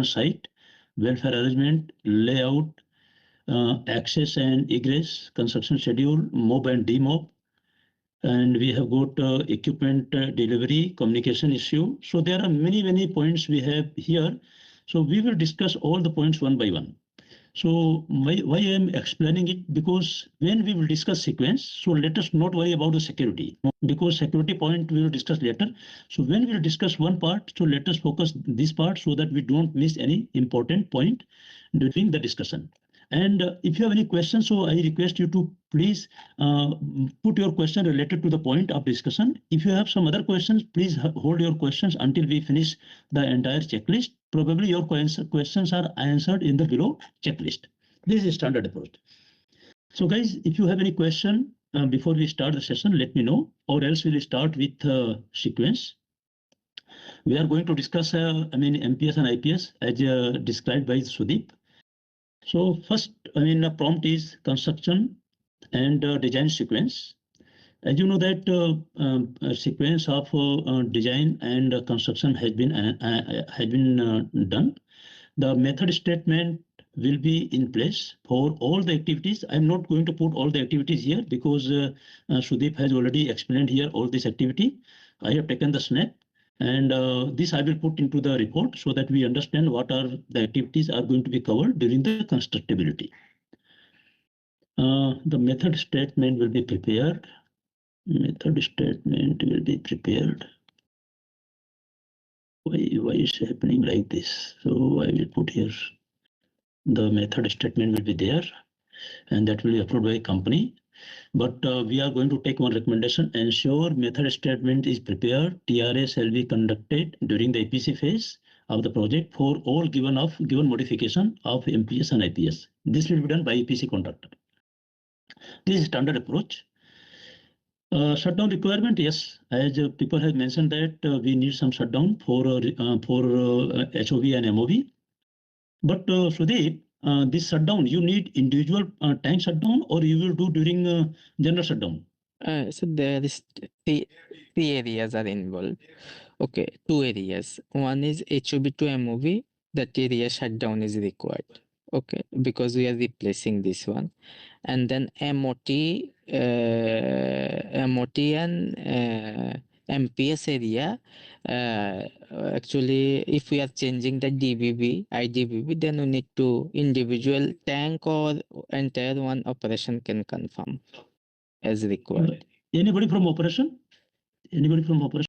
site, welfare arrangement, layout, access and egress, construction schedule, mob and demob, and we have got equipment delivery, communication issue. So there are many points we have here. So we will discuss all the points one by one. So why I am explaining it, because when we will discuss sequence, so let us not worry about the security, because security point we will discuss later. So when we will discuss one part, so let us focus this part so that we don't miss any important point during the discussion. And if you have any questions, so I request you to please put your question related to the point of discussion. If you have some other questions, please hold your questions until we finish the entire checklist. Probably your questions are answered in the below checklist. This is standard approach. So guys, if you have any question before we start the session, let me know, or else we'll start with sequence. We are going to discuss, MPS and IPS as described by Sudeep. So first, the prompt is construction and design sequence. As you know that a sequence of design and construction has been done. The method statement will be in place for all the activities. I'm not going to put all the activities here because Sudeep has already explained here all this activity. I have taken the snap, and this I will put into the report so that we understand what are the activities are going to be covered during the constructability. The method statement will be prepared. Method statement will be prepared. Why is happening like this? So I will put here the method statement will be there, and that will be approved by company. But we are going to take one recommendation: ensure method statement is prepared. TRA shall be conducted during the EPC phase of the project for all given modification of MPS and IPS. This will be done by EPC contractor. This is standard approach. Shutdown requirement, yes, as people have mentioned that we need some shutdown for HOV and MOV. But Sudeep, this shutdown, you need individual tank shutdown, or you will do during general shutdown? So there is three areas are involved. Okay, two areas. One is HOB to MOV. That area shutdown is required. Okay, because we are replacing this one, and then MOT and MPS area. Actually, if we are changing the IDBB, then we need to individual tank or entire one operation can confirm as required. Anybody from operation? Anybody from operation?